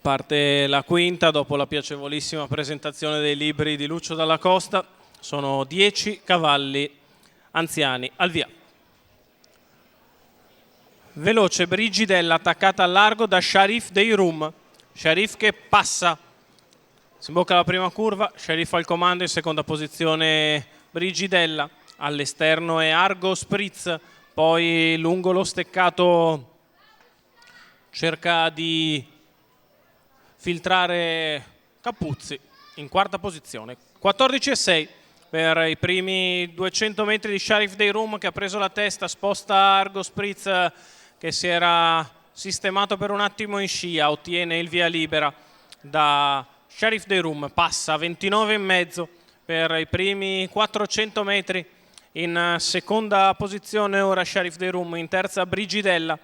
Parte la quinta dopo la piacevolissima presentazione dei libri di Lucio Dalla Costa. Sono 10 cavalli anziani. Al via. Veloce Brigidella attaccata al largo da Sharif Dei Rum. Sharif che passa. Si imbocca la prima curva. Sharif al comando, in seconda posizione Brigidella. All'esterno è Argo Spritz. Poi lungo lo steccato cerca di filtrare Capuzzi in quarta posizione. 14,6 per i primi 200 metri di Sharif Dei Rum, che ha preso la testa, sposta Argo Spritz che si era sistemato per un attimo in scia, ottiene il via libera da Sharif Dei Rum, passa a 29,5 per i primi 400 metri. In seconda posizione ora Sharif Dei Rum, in terza Brigidella,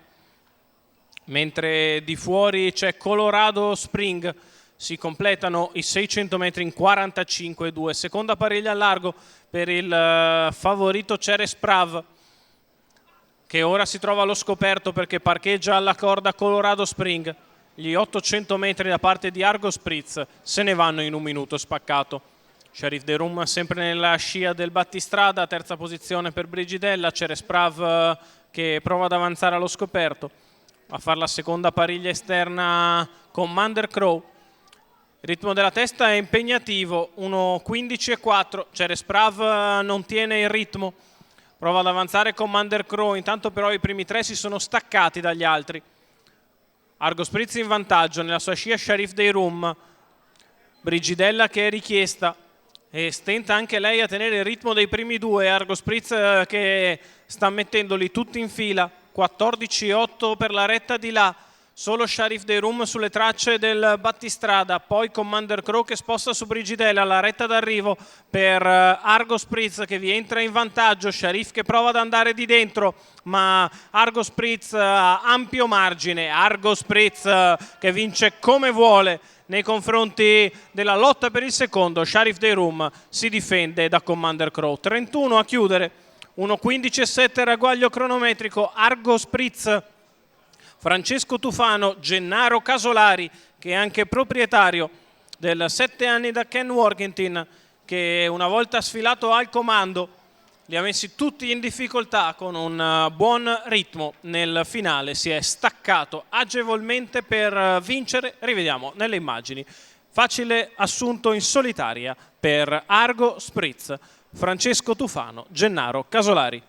mentre di fuori c'è Colorado Spring. Si completano i 600 metri in 45,2. Seconda pariglia a largo per il favorito Ceres Prav, che ora si trova allo scoperto perché parcheggia alla corda Colorado Spring. Gli 800 metri da parte di Argo Spritz se ne vanno in un minuto spaccato. Sharif Dei Rum sempre nella scia del battistrada, terza posizione per Brigidella. Ceres Prav che prova ad avanzare allo scoperto. A fare la seconda pariglia esterna Commander Crow. Il ritmo della testa è impegnativo, 1,15,4. Ceres Prav non tiene il ritmo, prova ad avanzare Commander Crow, intanto però i primi tre si sono staccati dagli altri. Argo Spritz in vantaggio, nella sua scia Sharif Dei Rum. Brigidella che è richiesta e stenta anche lei a tenere il ritmo dei primi due. Argo Spritz che sta mettendoli tutti in fila. 14,8 per la retta di là, solo Sharif Dei Rum sulle tracce del battistrada, poi Commander Crow che sposta su Brigidella, la retta d'arrivo per Argo Spritz che vi entra in vantaggio. Sharif che prova ad andare di dentro, ma Argo Spritz ha ampio margine. Argo Spritz che vince come vuole nei confronti della lotta per il secondo. Sharif Dei Rum si difende da Commander Crow. 31 a chiudere. 1,15,7 ragguaglio cronometrico. Argo Spritz, Francesco Tufano, Gennaro Casolari, che è anche proprietario del 7 anni da Ken Workington, che una volta sfilato al comando li ha messi tutti in difficoltà con un buon ritmo. Nel finale si è staccato agevolmente per vincere. Rivediamo nelle immagini. Facile assunto in solitaria per Argo Spritz. Francesco Tufano, Gennaro Casolari.